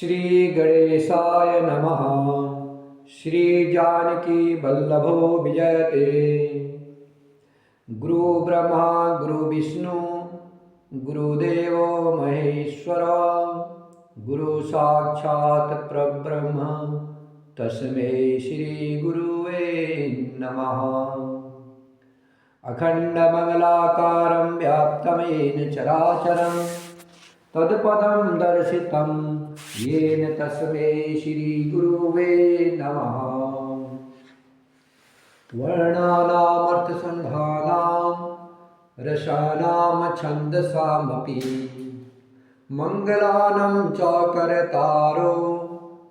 श्री गणेशाय नमः। श्री जानकी वल्लभो विजयते। गुरु ब्रह्मा गुरु विष्णु गुरुदेवो महेश्वर गुरु साक्षात् परब्रह्म तस्मै श्री गुरुवे नमः। अखण्डमंगलाकारं व्याप्तमेन चराचरं तत्पदं दर्शितं येन तस्मै श्री गुरुवे नमः। वर्णानामर्थसन्धानां रसानां छन्दसामपि मङ्गलानं च करतारो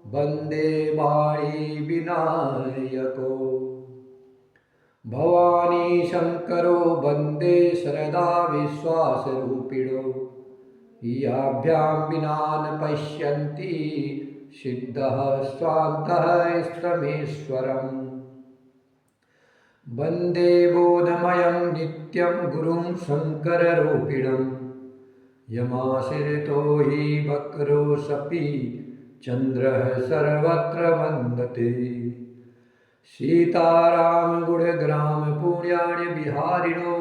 वन्दे वाणी विनायको। भवानी शङ्करो वन्दे शरदा विश्वासरूपिणो याभ्यां विना न पश्यन्ति सिद्धः स्वान्तः स्तमेश्वरम्। वन्दे बोधमयं नित्यं गुरुं शङ्कररूपिणं यमाश्रितो हि वक्रोऽसपि चन्द्रः सर्वत्र वन्दते। सीताराम गुणग्राम पुण्यार्यविहारिणो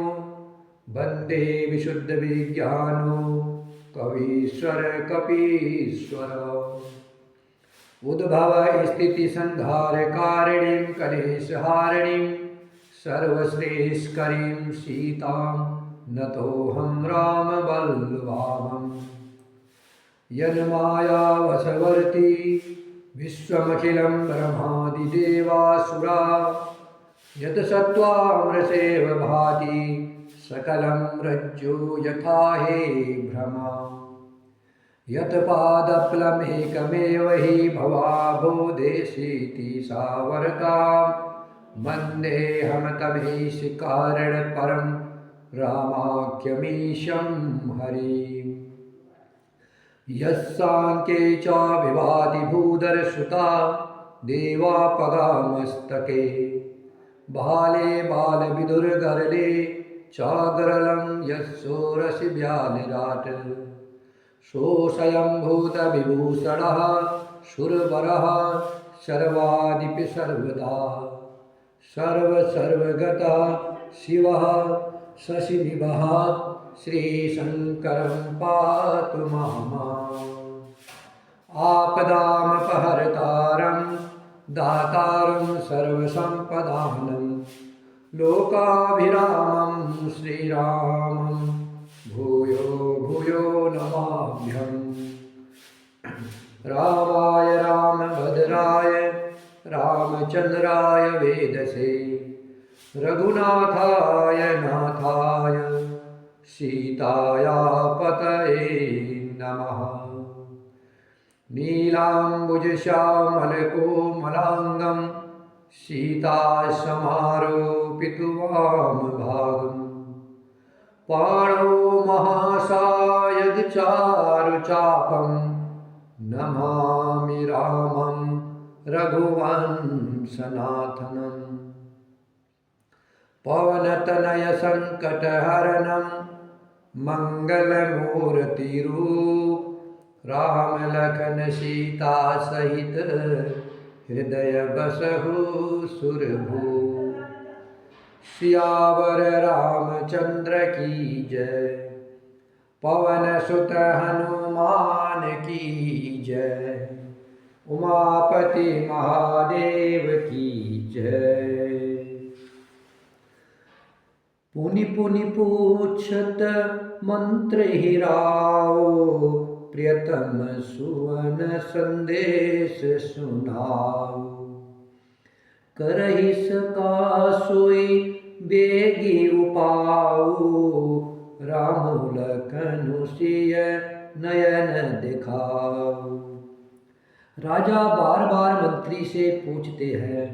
वन्दे विशुद्धविज्ञानो कवीश्वर कपीश्वर। उद्भव स्थिति संहारकारिणीं कलेशहारिणीं सर्वश्रेष्ठकरीं सीतां नतोऽहं रामवल्लभाम्। यन्मायावशवर्ती विश्वमखिलं ब्रह्मादिदेवासुरा यत्सत्त्वामृषेव भाति सकलं रज्जु यथा हे भ्रमा। यत्पादप्लमेकमेव हि भवाबोधेशीति सावर्तां वन्देऽहं तमैष कारणपरं रामाख्यमीशं हरिम्। यस्साङ्ख्ये च विभाति भूधरसुता देवापगामस्तके बाले बालविदुर्गरले चागरलं यस्सोरसि व्यालिराट्। सोऽस्वयंभूतविभूषणः सुरवरः सर्वादिपि सर्वदा सर्वगतः शिवः शशिनिभः श्रीशङ्करं पातु माम्। आपदामपहर्तारं दातारं सर्वसम्पदानं लोकाभिरामं श्रीरामं भूयो भूयो नमाम्यहम्। रामाय रामभद्राय रामचन्द्राय वेदसे रघुनाथाय नाथाय सीतायापतये नमः। नीलाम्बुजश्यामलकोमलाङ्गं सीतासमारोपितवामभागम् पाणौ महासायकचारुचापं नमामि रामं रघुवंशनाथनम्। पवनतनयसङ्कटहरणं मङ्गलमूर्तिरूप राम लखन सीता सहित हृदय बसहु सुरभूप। सियावर रामचंद्र की जय पवन सुत हनुमान की जय उमापति महादेव की जय। पुनि पुनि पूछत मंत्र हिराओ प्रियतम सुवन संदेश सुनाओ। करहि सका सोई बेगी उपाऊ राम लखन सिय नयन दिखाओ। राजा बार बार मंत्री से पूछते हैं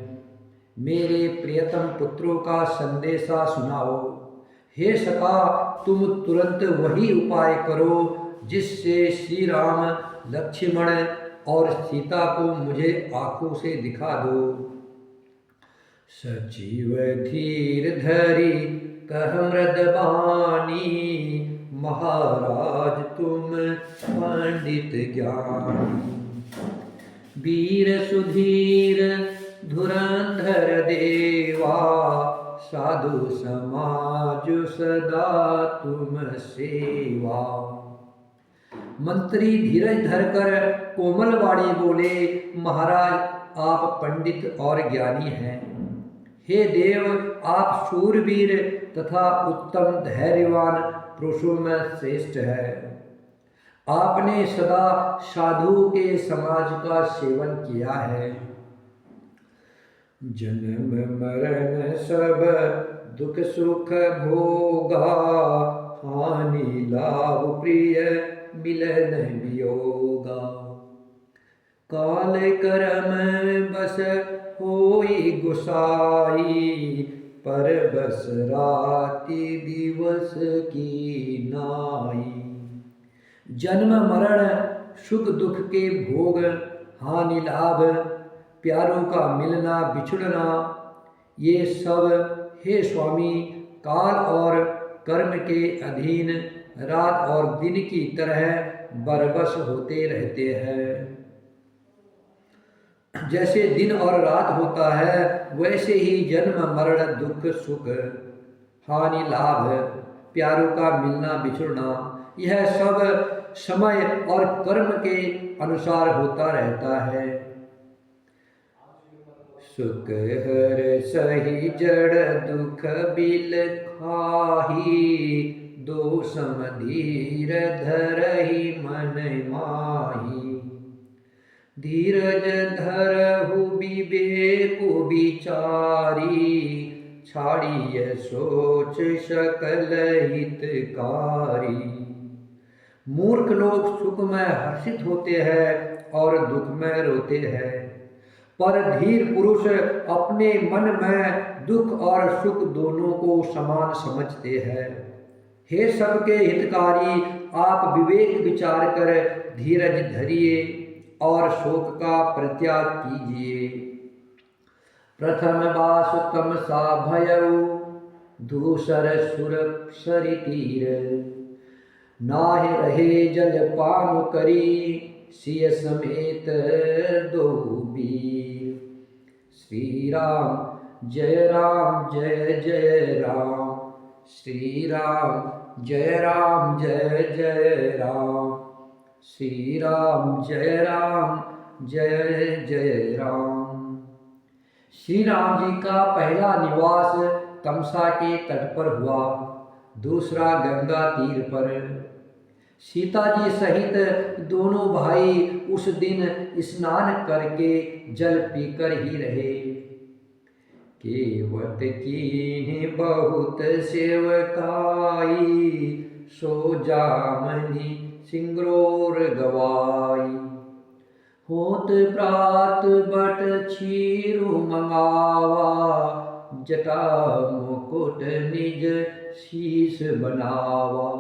मेरे प्रियतम पुत्रों का संदेशा सुनाओ। हे सखा तुम तुरंत वही उपाय करो जिससे श्री राम लक्ष्मण और सीता को मुझे आंखों से दिखा दो। सचिव धीर धरी कह मृदबानी महाराज तुम पंडित ज्ञान। वीर सुधीर धुरंधर देवा, साधु समाज सदा तुम सेवा। मंत्री धीरज धरकर कोमल वाणी बोले, महाराज आप पंडित और ज्ञानी हैं। हे देव, आप शूरवीर तथा उत्तम धैर्यवान पुरुषों में श्रेष्ठ है। आपने सदा साधु के समाज का सेवन किया है। जन्म मरण सब दुख सुख भोगा, हानि लाभ प्रिय मिलन वियोगा। काल कर्म बस होई गुसाई, पर बस राति दिवस की नाई। जन्म मरण सुख दुख के भोग, हानि लाभ प्यारों का मिलना बिछुड़ना, ये सब हे स्वामी काल और कर्म के अधीन रात और दिन की तरह बरबस होते रहते हैं। जैसे दिन और रात होता है, वैसे ही जन्म मरण दुख सुख हानि लाभ प्यारों का मिलना बिछुड़ना, यह सब समय और कर्म के अनुसार होता रहता है। सुख हर सही जड़ दुख बिल खाही, दो समधीर धरहि मन माही। धीरज धरहु विवेकु विचारी, छाड़िय सोच सकल हितकारी। मूर्ख लोग सुख में हर्षित होते हैं और दुख में रोते हैं, पर धीर पुरुष अपने मन में दुख और सुख दोनों को समान समझते हैं। हे सबके हितकारी, आप विवेक विचार कर धीरज धरिए और शोक का परित्याग कीजिए। प्रथम बास तमसा भयउ, दूसर सुर सरि तीर। नाहि रहे जल पान करी, सिय समेत दो वीर। श्री राम जय जय राम, श्री राम जय जय राम, श्री राम जय राम। श्री राम जी का पहला निवास तमसा के तट पर हुआ, दूसरा गंगा तीर पर। सीता जी सहित दोनों भाई उस दिन स्नान करके जल पीकर ही रहे। केवट कीन्हि बहुत सेवकाई, सो जामनि सिंगरोर गवाई। होत प्रात बट क्षीरु मंगावा, जटा मुकुट निज शीश बनावा।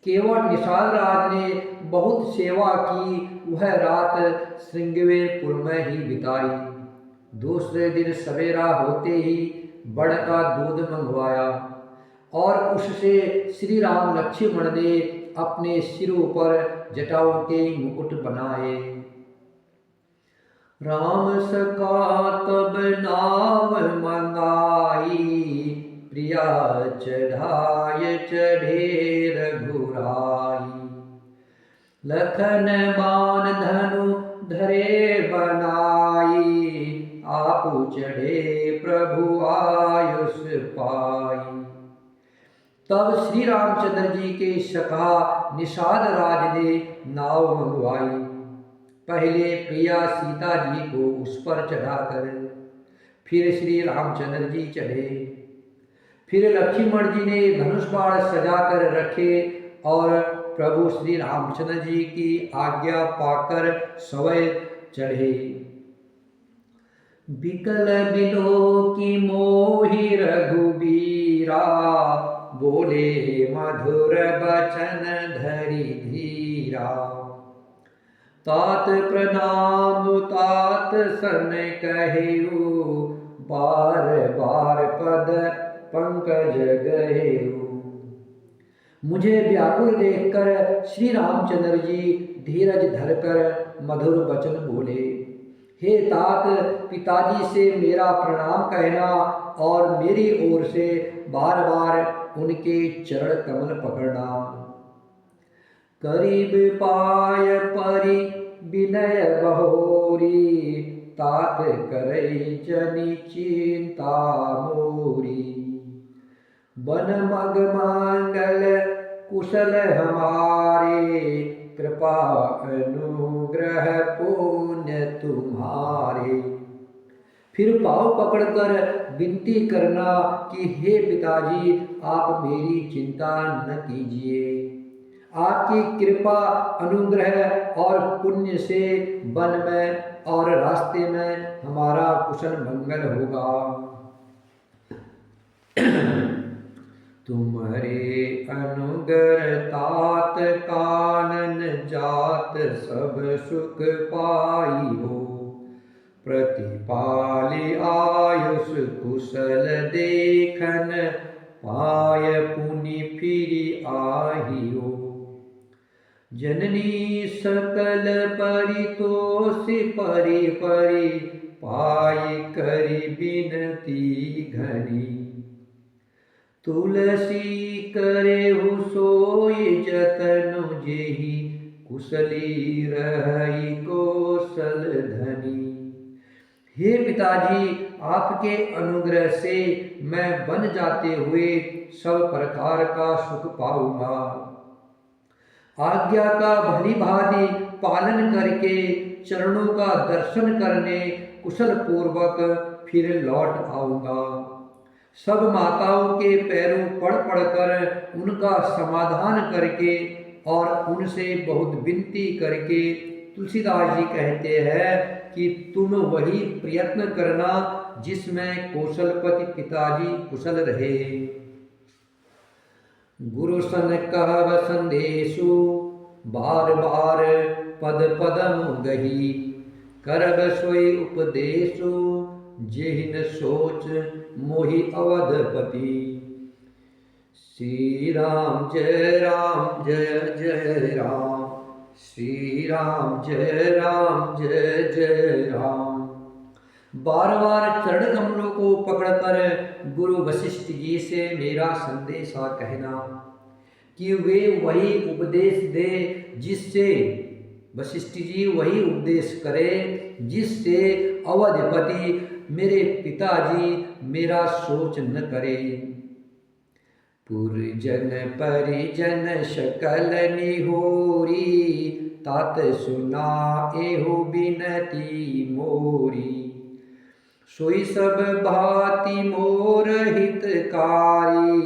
केवट निषाद राज ने बहुत सेवा की, वह रात श्रृंगवेरपुर में ही बिताई। दूसरे दिन सवेरा होते ही बड़ का दूध मंगवाया और उससे श्री राम लक्ष्मण ने अपने सिरों पर जटाओं के मुकुट बनाए। राम सका तब नाव मंगाई, प्रिया चढ़ाय चढ़े रघुराई। लखन बाण धनु धरे बनाई, आपु चढ़े प्रभु आयुष पाई। तब श्री रामचंद्र जी के सखा निषाद राज ने नाव मंगवाई। पहले प्रिया सीता जी को उस पर चढ़ाकर फिर श्री रामचंद्र जी चढ़े। फिर लक्ष्मण जी ने धनुष बाण सजाकर रखे और प्रभु श्री रामचंद्र जी की आज्ञा पाकर स्वयं चढ़े। बिकल बिलो की मोहि रघुबीरा, बोले मधुर बचन धरि धीरा। तात प्रणाम तात सन कहेऊ, बार बार पद पंकज गहेऊ। मुझे व्याकुल देखकर श्री रामचंद्र जी धीरज धरकर मधुर वचन बोले, हे तात, पिताजी से मेरा प्रणाम कहना और मेरी ओर से बार बार उनके चरण कमल पकड़ना। करीब पाय परि विनय बहोरी, तात करई जनि चिंता मोरी। बन मग मंगल कुशल हमारे, कृपा अनुग्रह पुण्य तुम्हारे। फिर पाँव पकड़कर विनती करना कि हे पिताजी, आप मेरी चिंता न कीजिए। आपकी कृपा अनुग्रह और पुण्य से वन में और रास्ते में हमारा कुशल मंगल होगा। तुम्हारे अनुग्रह तात कानन जात सब सुख पाई हो। प्रतिपाली आयुष कुशल देखन, पाय पुनि फिरी आही हो। जननी सकल परितोषि परि परि, पाई करी बिनती घनी। तुलसी करेहु सोई जतनु जेहि, कुशली रही कौशल धनी। हे पिताजी, आपके अनुग्रह से मैं बन जाते हुए सब प्रकार का सुख पाऊंगा। आज्ञा का भली भांति पालन करके चरणों का दर्शन करने कुशल पूर्वक फिर लौट आऊंगा। सब माताओं के पैरों पड़ पड़कर उनका समाधान करके और उनसे बहुत विनती करके तुलसीदास जी कहते हैं कि तुम वही प्रयत्न करना जिसमें कौशलपति पिताजी कुशल रहे। गुरु सन कहब संदेशु, बार बार पद पदम गही। करब सोई उपदेशु, जेहिन सोच मोहि अवधपति। श्री राम जय राम जय जय राम, श्री राम जय जय राम। बार बार चरण कमलों को पकड़कर गुरु वशिष्ठ जी से मेरा संदेशा कहना कि वे वही उपदेश दे जिससे वशिष्ठ जी वही उपदेश करे जिससे अवधपति मेरे पिताजी मेरा शोच न करे। पुरजन परिजन सकल निहोरी, तात सुना एहु बिनती मोरी। सोई सब भांति मोर हितकारी,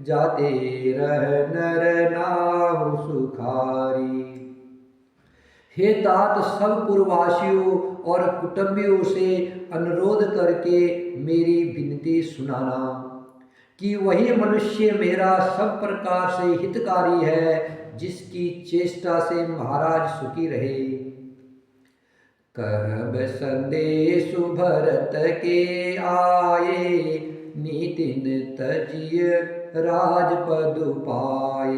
जाते रह नर नाहु सुखारी। हे तात, सब पुरवासियों और कुटुंबियों से अनुरोध करके मेरी विनती सुनाना कि वही मनुष्य मेरा सब प्रकार से हितकारी है जिसकी चेष्टा से महाराज सुखी रहे। कहब संदेशु भरत के आए, नितिन तजिय राजपद पाए।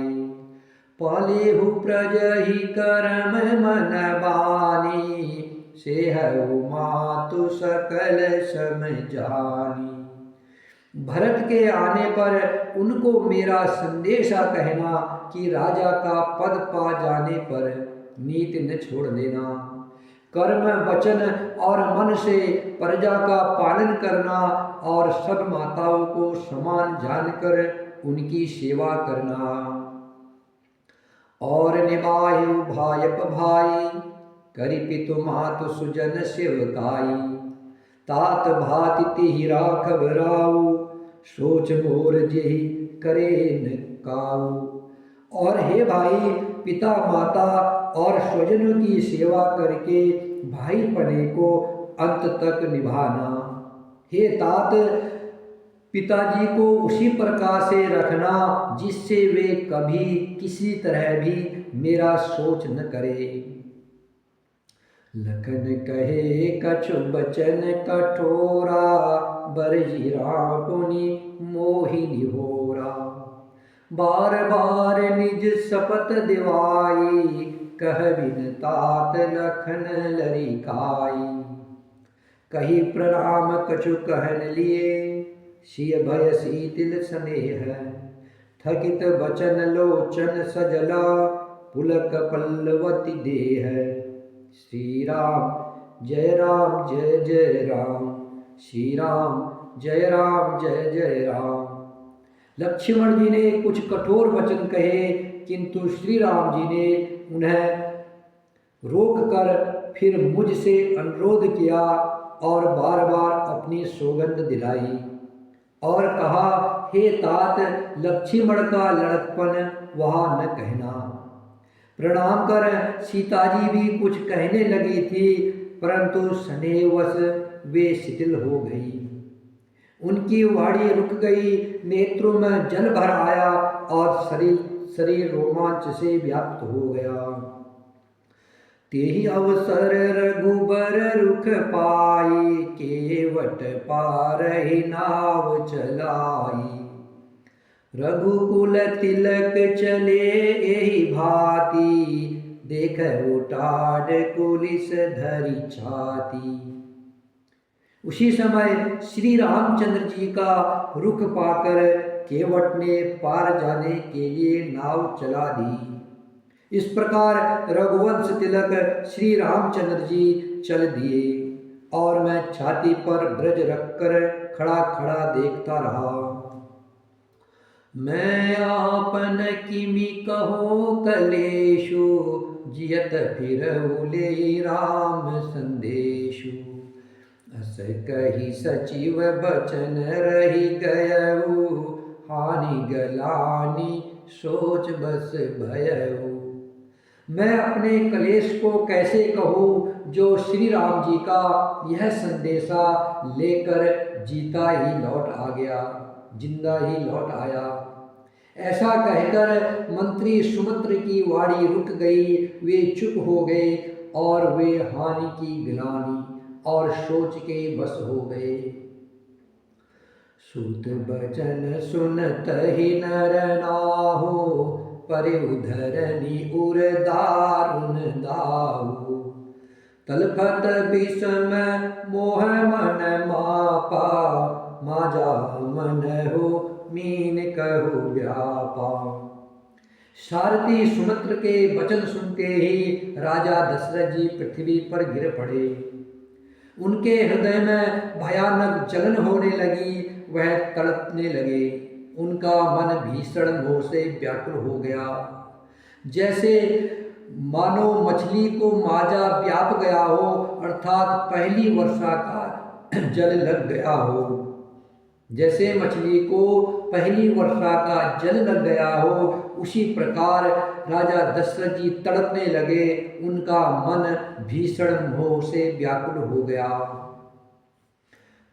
पालेहु प्रजहि करम मन बानी, सेहु मातु सकल सम जानी। भरत के आने पर उनको मेरा संदेशा कहना कि राजा का पद पा जाने पर नीति न छोड़ देना। कर्म वचन और मन से प्रजा का पालन करना और सब माताओं को समान जानकर उनकी सेवा करना। और निभायु भायप भाई, करि पितु मातु सुजन सेवकाई। तात भाति तिहि राखब राऊ, सोच मोर जेहि करे न काऊ। और हे भाई, पिता माता और स्वजनों की सेवा करके भाई पने को अंत तक निभाना। हे तात, पिताजी को उसी प्रकार से रखना जिससे वे कभी किसी तरह भी मेरा शोच न करे। लखन कहे कछु बचन कठोरा, बरजी राम पुनि मोहिनी होरा। बार बार निज शपथ दिवाई, कह बिन तात लखन लरिकाई। कही प्रणाम कछु कहन लिए, सिय भय शीतिल स्नेह। थकित बचन लोचन सजला, पुलक पल्लवती देह। श्री राम जय जय राम, श्री राम जय जय राम। लक्ष्मण जी ने कुछ कठोर वचन कहे, किंतु श्री राम जी ने उन्हें रोककर फिर मुझसे अनुरोध किया और बार बार अपनी सौगंध दिलाई और कहा, हे तात, लक्ष्मण का लड़कपन वहाँ न कहना। प्रणाम कर सीता जी भी कुछ कहने लगी थी, परंतु स्नेहवश वे शिथिल हो गई। उनकी वाणी रुक गई, नेत्रों में जल भर आया और शरीर रोमांच से व्याप्त हो गया। तेहि अवसर रघुबर रुख पाई, केवट पारहि नाव चलाई। रघुकुल तिलक चले एहि भांति, देख उटाड कुलिस धरि छाती। उसी समय श्री रामचंद्र जी का रुख पाकर केवट ने पार जाने के लिए नाव चला दी। इस प्रकार रघुवंश तिलक श्री रामचंद्र जी चल दिए और मैं छाती पर ब्रज रखकर खड़ा खड़ा देखता रहा। मैं आपन किमि कहो कलेशु, जियत फिरहुले राम संदेशु। अस कही सचिव बचन रही गयऊ, हानि गलानी सोच बस भयऊ। मैं अपने कलेश को कैसे कहूँ, जो श्री राम जी का यह संदेशा लेकर जीता ही लौट आ गया, जिंदा ही लौट आया। ऐसा कहकर मंत्री सुमित्र की वाणी रुक गई, वे चुप हो गए और वे हानि की गिलानी और सोच के बस हो गए। सूत बचन सुनत ही नर नाहु, परे उधरनी उर दारुण दाहु। तलफत विषम मोह मन मापा, माजा मन हो मीन कहु व्यापा। सारथी सुमित्र के वचन सुनते ही राजा दशरथ जी पृथ्वी पर गिर पड़े। उनके हृदय में भयानक जलन होने लगी, वह तड़पने लगे। उनका मन भीषण मोह से व्याकुल हो गया, जैसे मानो मछली को माजा व्याप गया हो, अर्थात पहली वर्षा का जल लग गया हो। जैसे मछली को पहली वर्षा का जल लग गया हो, उसी प्रकार राजा दशरथ जी तड़पने लगे। उनका मन भीषण मोह से व्याकुल हो गया।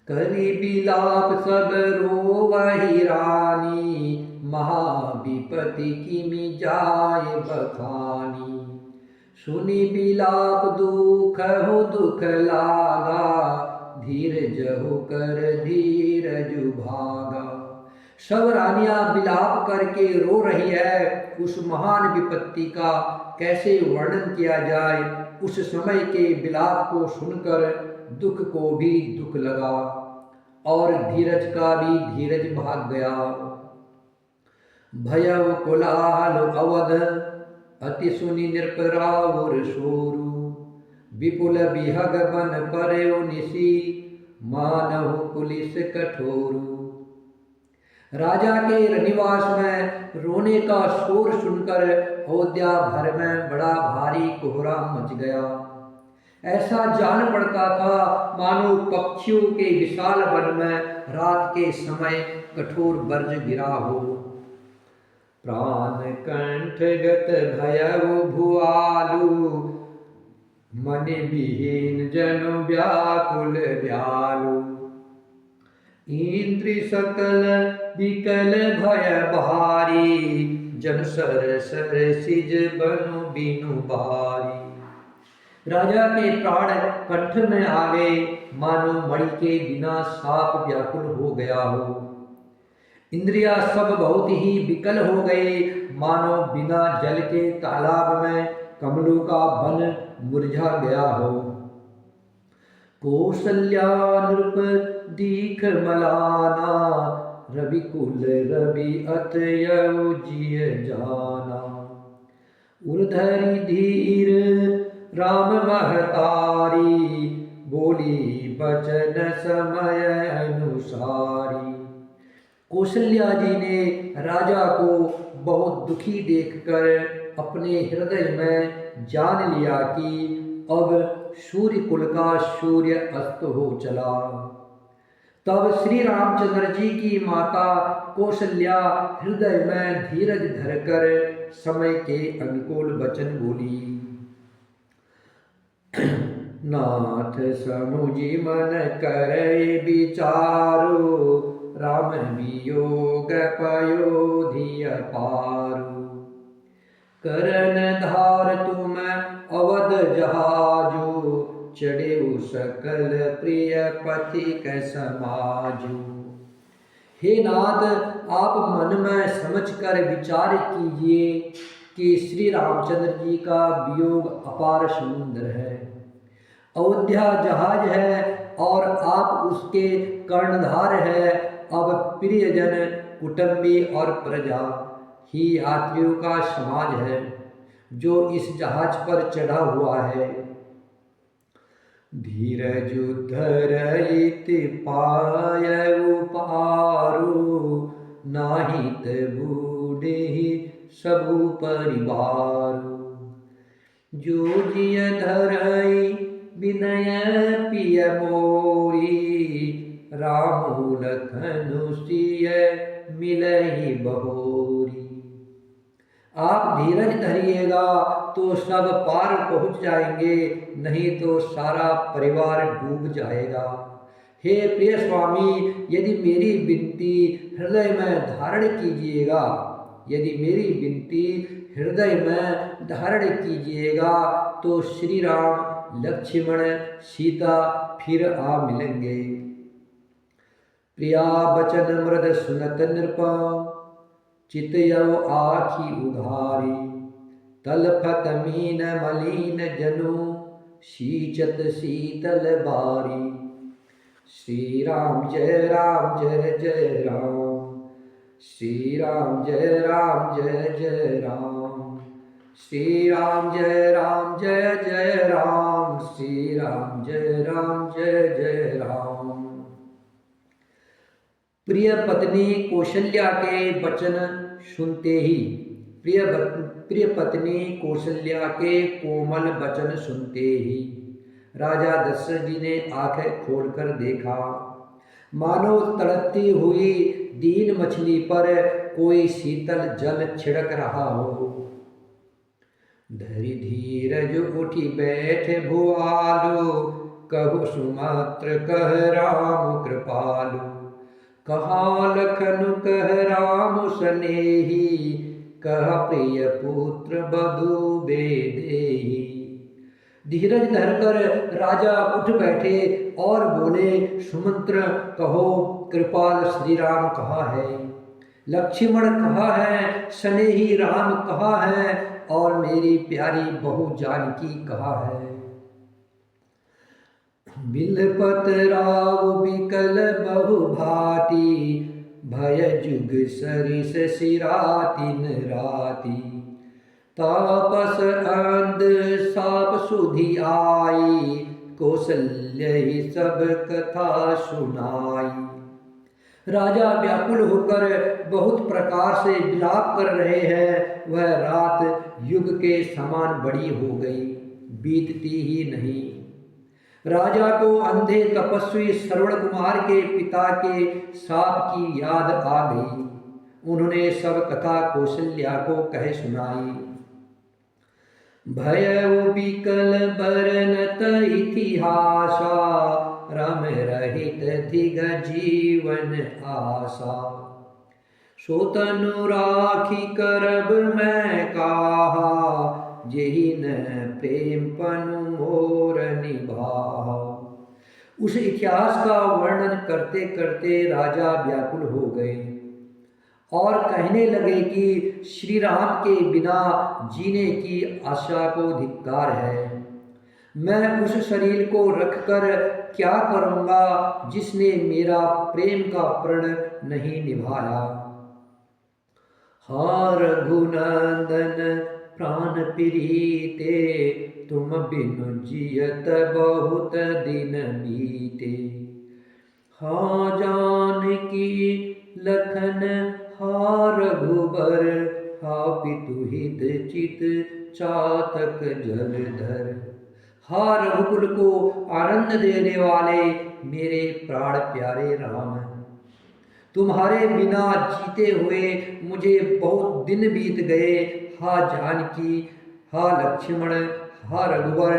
करी बिलाप सब रोवहि रानी, महाविपति किमि जाय बखानी। सुनी बिलाप दुख हो दुख लागा, धीरजहु कर धीरजु भागा। सब रानियां बिलाप करके रो रही है, उस महान विपत्ति का कैसे वर्णन किया जाए। उस समय के बिलाप को सुनकर दुख को भी दुख लगा और धीरज का भी धीरज भाग गया। भयउ कुलाल अवध, अति सुनि नृप राउर शोरु। विपुल बिहग बन परयो निसी, मानहु पुलिस कठोरु। राजा के रनिवास में रोने का शोर सुनकर अयोध्या भर में बड़ा भारी कोहरा मच गया। ऐसा जान पड़ता था मानो पक्षियों के विशाल वन में रात के समय कठोर बर्ज गिरा हो। प्राण कंठगत भयउ भुआलु, मन विहीन जनु व्याकुल व्यालु। इंद्रि सकल विकल भय भारी, जन सर सर सिज बनु बिनु बारी। राजा के प्राण कंठ में आ गए, मानो मणि के बिना साप व्याकुल हो गया हो। इंद्रियां सब बहुत ही विकल हो गए, मानो बिना जल के तालाब में कमलों का वन मुरझा गया हो। कौसल्या नृप दीख मलाना, रवि कुल रवि अतयौ जिय जाना। उर्धरि धीर राम महतारी, बोली बचन समय अनुसारी। कौशल्या जी ने राजा को बहुत दुखी देखकर अपने हृदय में जान लिया कि अब सूर्य कुल का सूर्य अस्त हो चला। तब श्री रामचंद्र जी की माता कौशल्या हृदय में धीरज धरकर समय के अनुकूल वचन बोली। नाथ समुझि मन करे विचारो, राम वियोग पयोधि अपारो। करन धार तुम अवध जहाजो, चढ़ेउ सकल प्रिय पथिक समाजो। हे नाथ, आप मन में समझकर विचार कीजिए कि श्री रामचंद्र जी का वियोग अपार समुद्र है, अयोध्या जहाज है और आप उसके कर्णधार है। अब प्रियजन, कुटुंबी और प्रजा ही यात्रियों का समाज है जो इस जहाज पर चढ़ा हुआ है। धीरज धरहित पायउ पारो, नाहित बूढ़े सबु परिवारो। जो जिय धरई विनय पिय मोरी, रामु लखनु सिय मिलहि बहोरी। आप धीरज धरिएगा तो सब पार पहुंच जाएंगे, नहीं तो सारा परिवार डूब जाएगा। हे प्रिय स्वामी, यदि मेरी विनती हृदय में धारण कीजिएगा, यदि मेरी विनती हृदय में धारण कीजिएगा तो श्री राम लक्ष्मण सीता फिर आ मिलेंगे। प्रिया बचन मृद सुनत नृपा, चितयौ आखि उघारी। तलफत मीन मलिन जनु, सींचत शीतल बारी। श्री राम जय राम जय जय राम, श्री राम जय राम जय जय राम। श्री राम जय राम जय जय राम, श्री राम जय राम जय जय राम। प्रिय पत्नी कौशल्या के वचन सुनते ही, प्रिय पत्नी कौशल्या के कोमल वचन सुनते ही राजा दशरथ जी ने आंखें खोलकर देखा, मानो तड़पती हुई दीन मछली पर कोई शीतल जल छिड़क रहा हो। धरि धीरज उठी बैठे भुआलो, कहु सुमात्र कह राम कृपालु। कहा लखन कह राम सनेही, कह प्रिय पुत्र बधु बेदेही। धीरज धरकर राजा उठ बैठे और बोले, सुमंत्र कहो, कृपाल श्री राम कहाँ है, लक्ष्मण कहाँ है, सनेही राम कहाँ है, और मेरी प्यारी बहू जानकी कहाँ है। बिलपत राव बिकल बहु भांति, भय जुग सरिस सिरातिन राति। तापस अंध साप सुधि आई, कौशल्य सब कथा सुनाई। राजा व्याकुल होकर बहुत प्रकार से विलाप कर रहे हैं। वह रात युग के समान बड़ी हो गई, बीतती ही नहीं। राजा को अंधे तपस्वी श्रवण कुमार के पिता के शाप की याद आ गई। उन्होंने सब कथा कौशल्या को कह सुनाई। भय बिकल बरनत इतिहासा, राम रहित धिग जीवन आशा। सो तनु राखी करब मैं काहा, जेहि न प्रेम पनु मोर निभाहा। उस इतिहास का वर्णन करते करते राजा व्याकुल हो गए। और कहने लगे कि श्री राम के बिना जीने की आशा को धिक्कार है। मैं उस शरीर को रखकर क्या करूँगा जिसने मेरा प्रेम का प्रण नहीं निभाया। हा रघुनंदन प्राण प्रीते, तुम बिनु जियत बहुत दिन बीते। हा जानकी लखन हा रघुबर, हा पितु हित चित चातक जलधर। हा रघुकुल को आनंद देने वाले मेरे प्राण प्यारे राम, तुम्हारे बिना जीते हुए मुझे बहुत दिन बीत गए। हा जानकी, हा लक्ष्मण, हा रघुवर,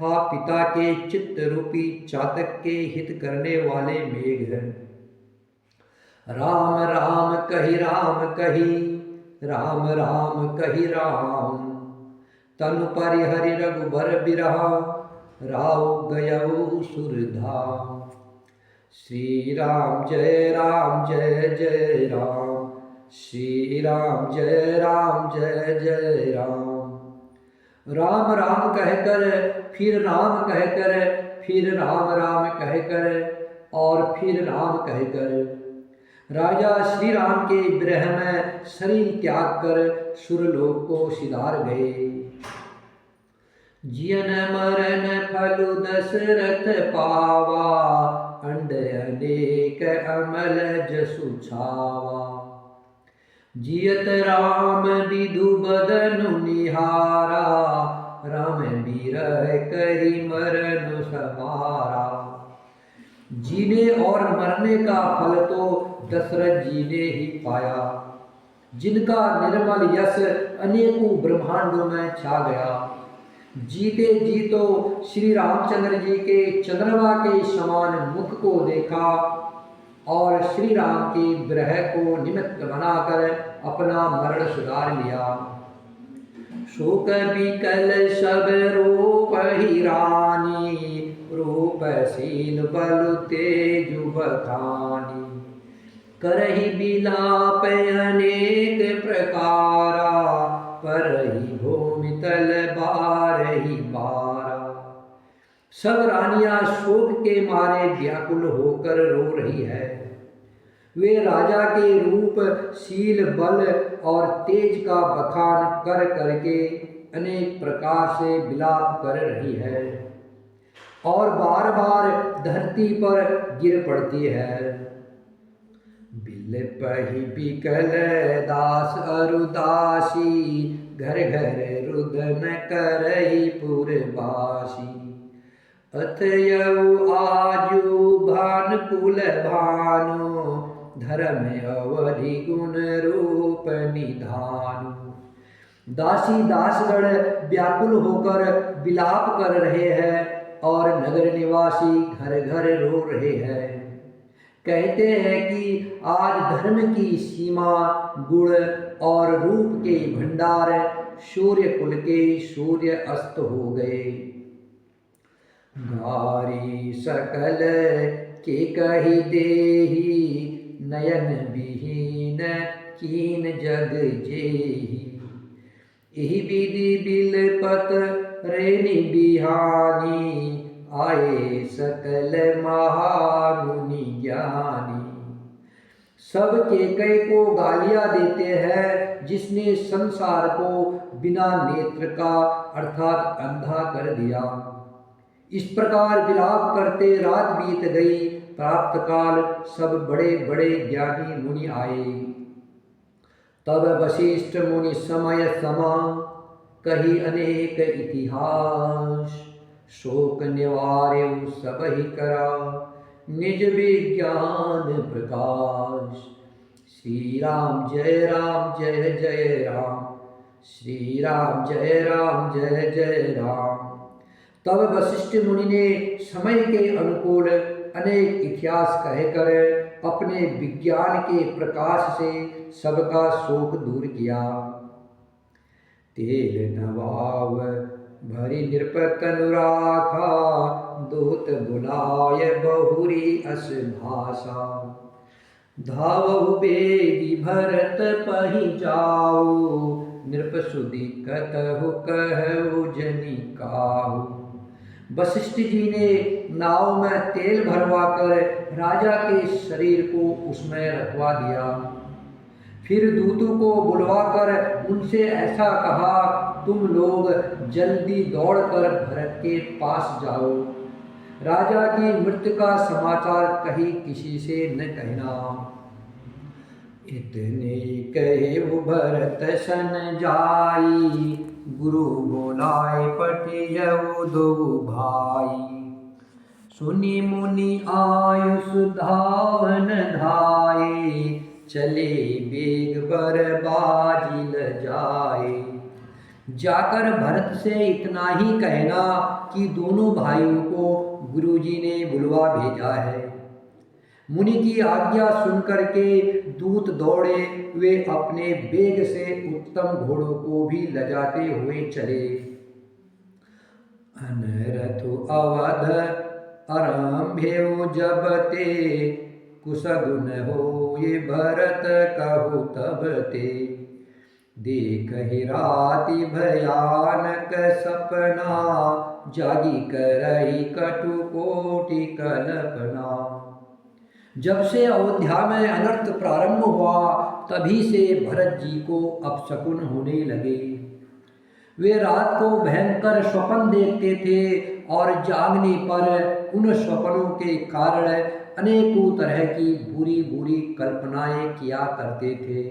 हा पिता के चित्त रूपी चातक के हित करने वाले मेघ। राम राम कही राम कही, राम राम कही राम। तनु परिहरि रघुबर बिरहा, राव गयऊ सुरधाम। श्री राम जय जय राम, श्री राम जय जय राम। राम राम कहकर फिर राम कहकर, फिर राम राम कहकर और फिर राम कहकर राजा श्री राम के विरह में शरीर त्याग कर सुरलोक को सिधार गए। जियन मरण फलु दशरथ पावा, अंड अनेक अमल जसु छावा। जियत राम विधु बदनु निहारा, राम बिरह करी मरनु समारा। जीने और मरने का फल तो दशरथ जी ने ही पाया, जिनका निर्मल यश अनेकों ब्रह्मांडों में छा गया। जीते जी तो श्री रामचंद्र जी के चंद्रमा के समान मुख को देखा और श्री राम के विरह को निमित्त बनाकर अपना मरण सुधार लिया। शोक विकल सब रूप ही रानी, रूपशील बल तेजु बखानी। करहि बिलाप अनेक प्रकारा, परहि भूमि तल बारहि बारा। सब रानियां शोक के मारे व्याकुल होकर रो रही है। वे राजा के रूप, शील, बल और तेज का बखान कर करके अनेक प्रकार से विलाप कर रही है और बार बार धरती पर गिर पड़ती है। बिलपहि बिकल दास अरुदासी, घर घर रुदन करहि पुरबासी। अतयउ आजु भानुकुल भानु, धर्म अवधि गुण रूप निधानु। दासी दासगण व्याकुल होकर विलाप कर रहे हैं और नगर निवासी घर घर रो रहे हैं। कहते हैं कि आज धर्म की सीमा, गुण और रूप के भंडार सूर्य कुल के सूर्य अस्त हो गए। गारी सकल के कही देही, नयन विहीन कीन जग जेही। एहि विधि बिलपत रेनि बिहानी, आए सकल महामुनि ज्ञानी। सब केकई को गालियां देते हैं, जिसने संसार को बिना नेत्र का अर्थात अंधा कर दिया। इस प्रकार विलाप करते रात बीत गई। प्राप्त काल सब बड़े बड़े ज्ञानी मुनि आए। तब वशिष्ठ मुनि समय समा, कही अनेक इतिहास। शोक निवार्य सब ही करा, निज विज्ञान प्रकाश। श्री राम जय जय राम, श्री राम जय जय राम। तब वशिष्ठ मुनि ने समय के अनुकूल अनेक इतिहास कहकर अपने विज्ञान के प्रकाश से सबका शोक दूर किया। तेल नवाव भरी नृप तनु राखा, दूत बुलाय बहुरी अस भाषा। धावऊ बेगी भरत पहि जाऊ, नृपसुधि कतहु कहु जनि काहू। वशिष्ठ जी ने नाव में तेल भरवा कर राजा के शरीर को उसमें रखवा दिया। फिर दूतों को बुलवाकर उनसे ऐसा कहा, तुम लोग जल्दी दौड़कर भरत के पास जाओ। राजा की मृत्यु का समाचार कहीं किसी से न कहना। इतने कहे वो भरत सन जाई, गुरु बोलाए पठियउ दो भाई। सुनी मुनि आयुष धावन धाये, चले बेग बर बाजी ल जाए। जाकर भरत से इतना ही कहना कि दोनों भाइयों को गुरुजी ने बुलवा भेजा है। मुनि की आज्ञा सुनकर के दूत दौड़े, वे अपने बेग से उत्तम घोड़ों को भी लजाते हुए चले। अनरथु अवध आरंभ्यो जब ते, कुशगुन हो ये भरत कहु तब ते। देखहि राति भयानक सपना, जागी करई कटु कोटि कल्पना। जब से अयोध्या में अनर्थ प्रारंभ हुआ, तभी से भरत जी को अपशकुन होने लगे। वे रात को भयंकर स्वप्न देखते थे और जागने पर उन स्वप्नों के कारण अनेकों तरह की बुरी बुरी कल्पनाएं किया करते थे।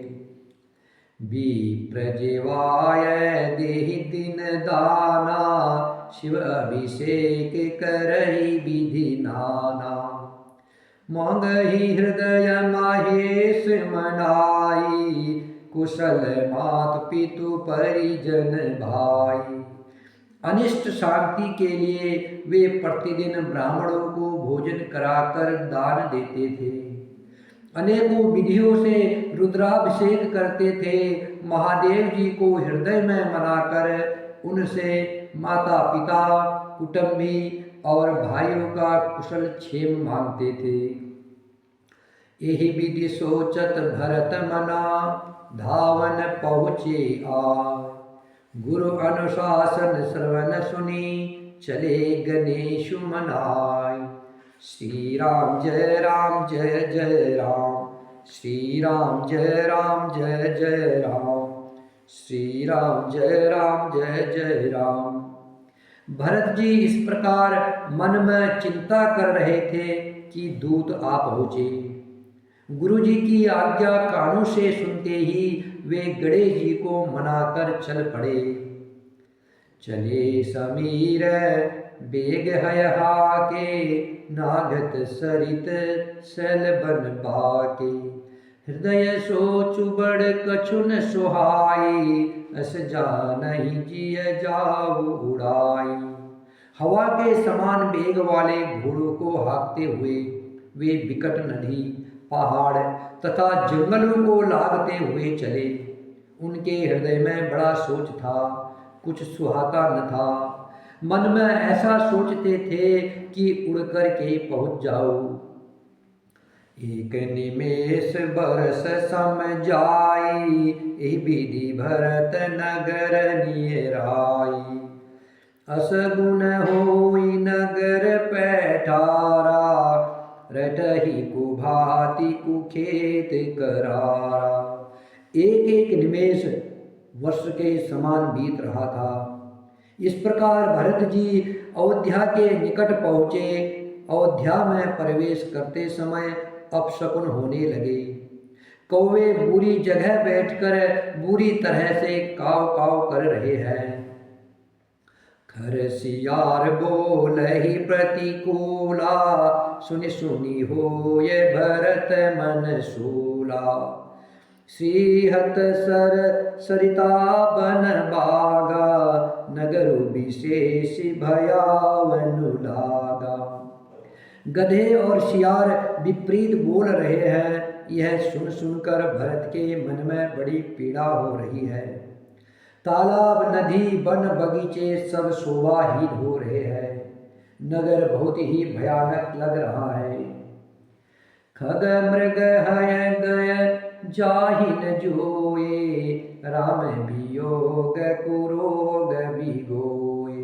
विप्रजेवाय देहि दिन दाना, शिव अभिषेक करहि विधि नाना। मांगहि हृदय महेश मनाई, कुशल मात पितु परिजन भाई। अनिष्ट शांति के लिए वे प्रतिदिन ब्राह्मणों को भोजन कराकर दान देते थे। अनेकों विधियों से रुद्राभिषेक करते थे। महादेव जी को हृदय में मनाकर उनसे माता पिता, कुटुंबी और भाइयों का कुशल क्षेम मांगते थे। यही विधि सोचत भरत मना, धावन पहुँचे आय। गुरु अनुशासन श्रवण सुनी, चले गणेशु मनाय। श्री राम जय जय राम, श्री राम जय जय राम, श्री राम जय राम। भरत जी इस प्रकार मन में चिंता कर रहे थे कि दूत आ पहुँचे। गुरु जी की आज्ञा कानों से सुनते ही वे गणेश जी को मनाकर चल पड़े। चले समीर बेग हय हाके, नागत सरित सल बन बाके। हृदय सोचु बड़ कछु न सुहाई, अस जानहि जिय जाऊ उड़ाई। हवा के समान वेग वाले घोड़ों को हाँकते हुए वे विकट नदी, पहाड़ तथा जंगलों को लागते हुए चले। उनके हृदय में बड़ा सोच था, कुछ सुहाता न था। मन में ऐसा सोचते थे कि उड़कर के पहुँच जाओ। एक निमेष बरस सम जाई, एहि विधि भरत नगर नियराई। असगुन होई नगर पैठारा, रटहि कुभाति कुखेत करारा। एक एक निमेष वर्ष के समान बीत रहा था। इस प्रकार भरत जी अयोध्या के निकट पहुँचे। अयोध्या में प्रवेश करते समय अपशकुन होने लगे। कौवे बुरी जगह बैठकर बुरी तरह से काव काव कर रहे हैं। खरसियार बोलहि प्रतिकूला, सुनि सुनि होय भरत मन सूला। श्रीहत सरिता बन बागा, नगरु विशेष भयावनु लागा। गधे और सियार विपरीत बोल रहे हैं। यह सुन सुनकर भरत के मन में बड़ी पीड़ा हो रही है। तालाब, नदी, वन, बगीचे सब शोभाहीन हो रहे हैं। नगर बहुत ही भयानक लग रहा है। खग मृग हय गय जाहिन जोए, राम वियोग कुरोग बिगोए।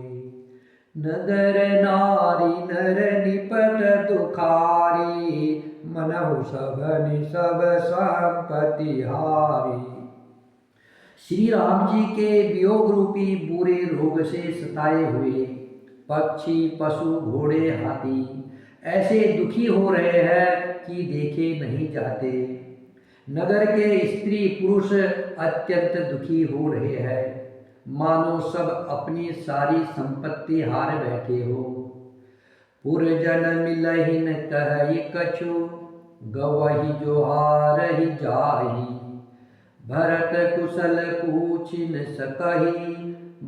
नगर नारी नर निपट दुखारी, मनहु सभनि सब संपत्ति हारी। श्री राम जी के वियोग रूपी बुरे रोग से सताए हुए पक्षी पशु घोड़े हाथी ऐसे दुखी हो रहे हैं कि देखे नहीं जाते। नगर के स्त्री पुरुष अत्यंत दुखी हो रहे हैं, मानो सब अपनी सारी संपत्ति हार बैठे हो। पुरजन मिलहिन कहि कछु, गवहि जो हारहि जाहि। भरत कुशल पूछि न सकहि,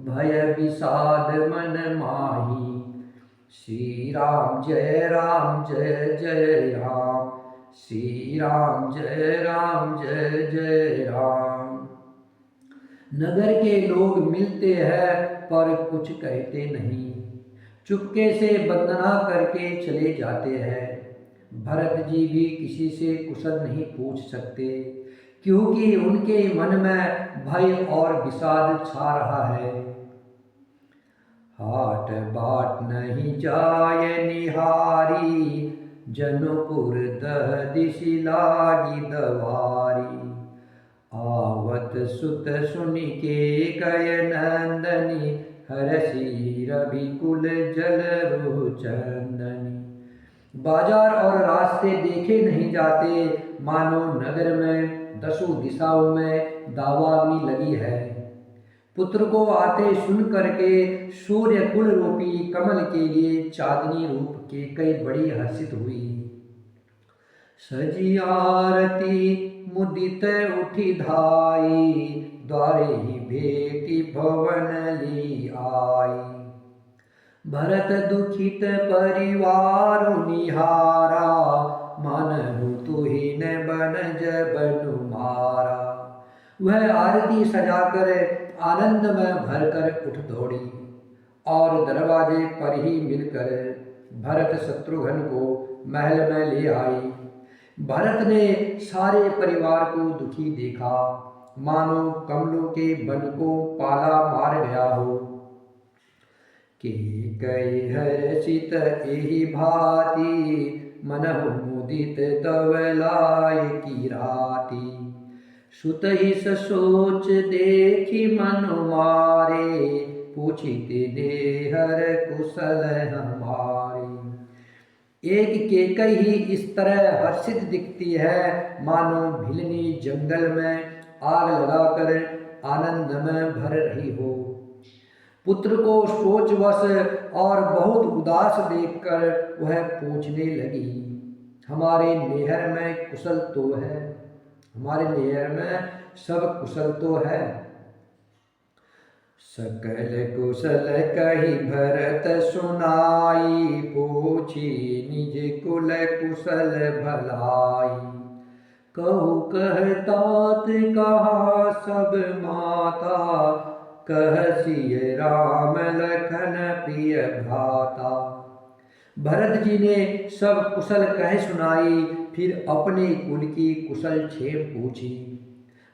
भय विषाद मन माही। श्री राम जय जय राम, श्री राम जय जय राम। नगर के लोग मिलते हैं पर कुछ कहते नहीं, चुपके से वंदना करके चले जाते हैं। भरत जी भी किसी से कुशल नहीं पूछ सकते, क्योंकि उनके मन में भय और विषाद छा रहा है। हाट बाट नहीं जाय निहारी, जनपुर दह दिशि लागी दवारी। आवत सुत सुनि के गय नंदनी, हरषि रविकुल जल रुह चंदनी। बाजार और रास्ते देखे नहीं जाते, मानो नगर में दसों दिशाओं में दावाग्नि लगी है। पुत्र को आते सुन करके सूर्य कुल रूपी कमल के लिए चांदनी रूप के कई बड़ी हर्षित हुई। सजी आरती मुदित उठी धाई, द्वारे ही बेटी भवन ली आई। भरत दुखित परिवार निहारा, मानहु तुहिन बनज बनु मारा। वह आरती सजाकर आनंद में भरकर उठ दौड़ी और दरवाजे पर ही मिलकर भरत शत्रुघ्न को महल में ले आई। भरत ने सारे परिवार को दुखी देखा, मानो कमलों के वन को पाला मार गया हो। के कई हर्षित एहि भांति, मनहु मुदित तव लाय की राती। सुत ही सोच देखी मनु मारे, पूछित हर कुशल हमारे। एक केकई ही इस तरह हर्षित दिखती है, मानो भिलनी जंगल में आग लगाकर आनंद में भर रही हो। पुत्र को सोचवश और बहुत उदास देखकर वह पूछने लगी, हमारे नैहर में कुशल तो है? हमारे नैहर में सब कुशल तो है? सकल कुशल कही भरत सुनाई, पूछी निज कुल कुशल भलाई। कहु कहतात कहा सब माता, कहसिय राम लखन प्रिय भ्राता। भरत जी ने सब कुशल कह सुनाई, फिर अपने कुल की कुशल क्षेम पूछी।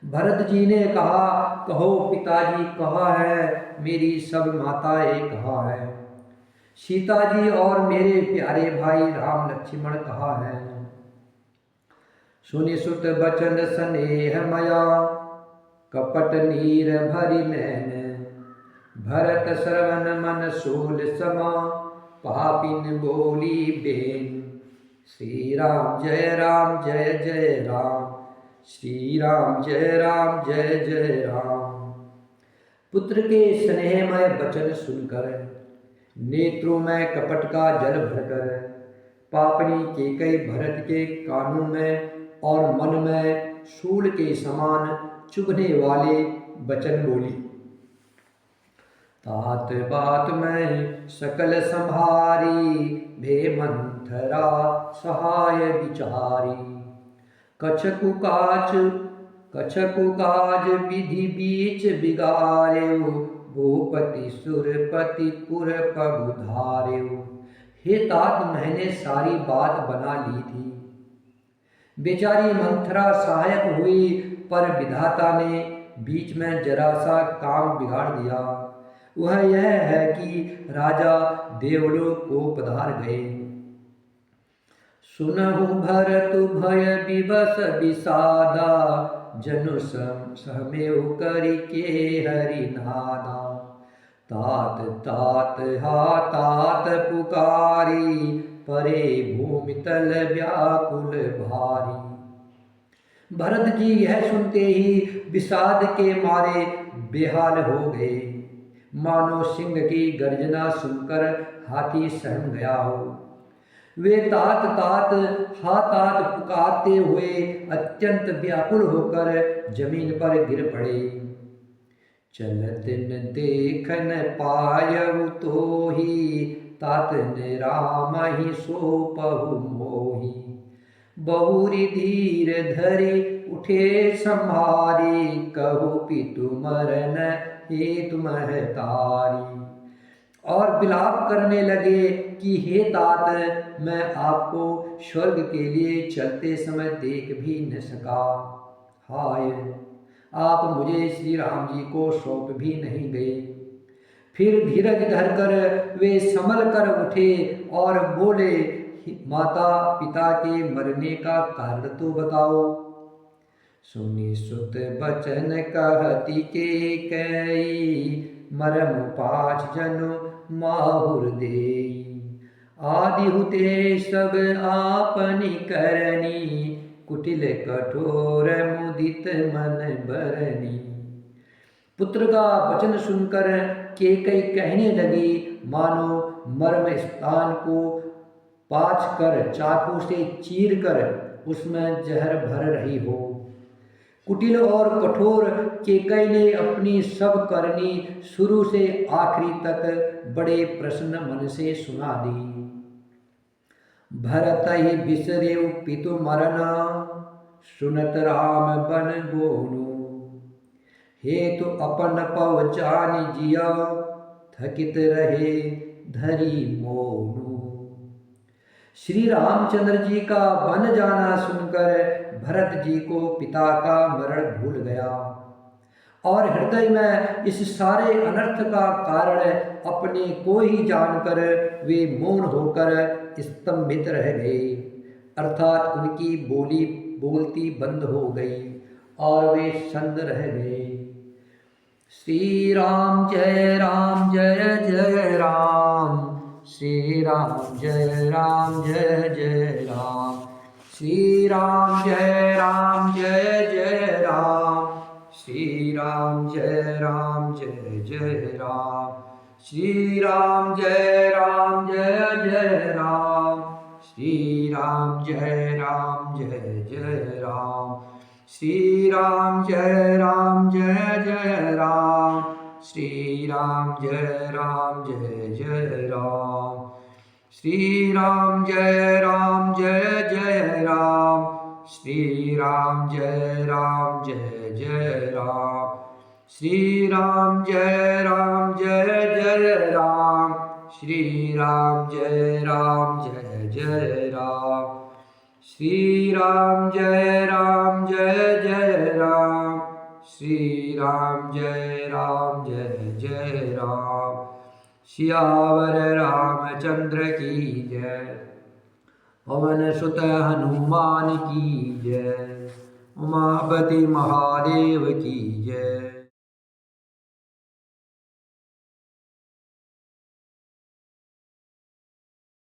भरत जी ने कहा, कहो पिताजी कहाँ है, मेरी सब माताएं कहाँ है? सीता जी और मेरे प्यारे भाई राम लक्ष्मण कहाँ हैं? सुनि सुत बचन स्नेह मया, कपट नीर भरि नैन। भरत श्रवण मन सोल समा, पापिन बोली बेन। श्री राम जय जय राम, श्री राम जय जय राम। पुत्र के स्नेहमय वचन सुनकर नेत्रों में कपट का जल भरकर पापनी केकई भरत के कानों में और मन में शूल के समान चुभने वाले वचन बोली। तात बात में सकल संहारी, भे मंथरा सहाय विचारी। कछकु काज विधि बीच बिगारेउ, भूपति सुरपति पुर पगुधारेउ। हे तात, मैंने सारी बात बना ली थी, बेचारी मंथरा सहायक हुई, पर विधाता ने बीच में जरा सा काम बिगाड़ दिया। वह यह है कि राजा देवलोक को पधार गए। सुनहु भरतु भय विवश विषादा, जनु सहमेउ करि के हरि नादा। तात तात हा तात पुकारी, परे भूमि तल व्याकुल भारी। भरत जी यह सुनते ही विषाद के मारे बेहाल हो गए, मानो सिंह की गर्जना सुनकर हाथी सहम गया हो। वे तात तात हा तात पुकारते हुए अत्यंत व्याकुल होकर जमीन पर गिर पड़े। चलत न देखन पायउ तोहि, तात ने राम ही सोपहु मोहि। बहुरी धीर धरि उठे सम्हारी, कहु पितु मरन हेतु महतारी। और विलाप करने लगे कि हे तात, मैं आपको स्वर्ग के लिए चलते समय देख भी न सका। हाय, आप मुझे श्री राम जी को सौंप भी नहीं गए। फिर धीरज धरकर वे संभल कर उठे और बोले, माता पिता के मरने का कारण तो बताओ। सुनि सुत बचन कहती के कई, मरम पाछ जनु माहुर देई। आदि हुते सब आपनि करनी, कुटिल कठोर मुदित मन बरनी। पुत्र का वचन सुनकर केकई कहने लगी, मानो मर्म स्थान को पाछ कर चाकू से चीर कर उसमें जहर भर रही हो। कुटिल और कठोर केकई ने अपनी सब करनी शुरू से आखिरी तक बड़े प्रसन्न मन से सुना दी। भरत ही बिसरेउ पितु मरना, सुनत राम बन गोनु। हेतु अपन पव जानि जिया, थकित रहे धरी मोनु। श्री रामचंद्र जी का बन जाना सुनकर भरत जी को पिता का मरण भूल गया और हृदय में इस सारे अनर्थ का कारण अपने को ही जानकर वे मौन होकर स्तंभित रह गए, अर्थात उनकी बोलती बंद हो गई और वे शंद रह गए। श्री राम जय जय राम, श्री राम जय जय राम। श्री राम जय जय राम, श्री राम जय जय राम। श्री राम जय जय राम, श्री राम जय जय राम। श्री राम जय जय राम, श्री राम जय जय राम। श्री राम जय जय राम, श्री राम जय जय राम। श्री राम जय जय राम, श्री राम जय जय राम। श्री राम जय जय राम, श्री राम जय जय राम। सियावर रामचंद्र की जय, पवन सुत हनुमान की जय, उमापति महादेव की जय।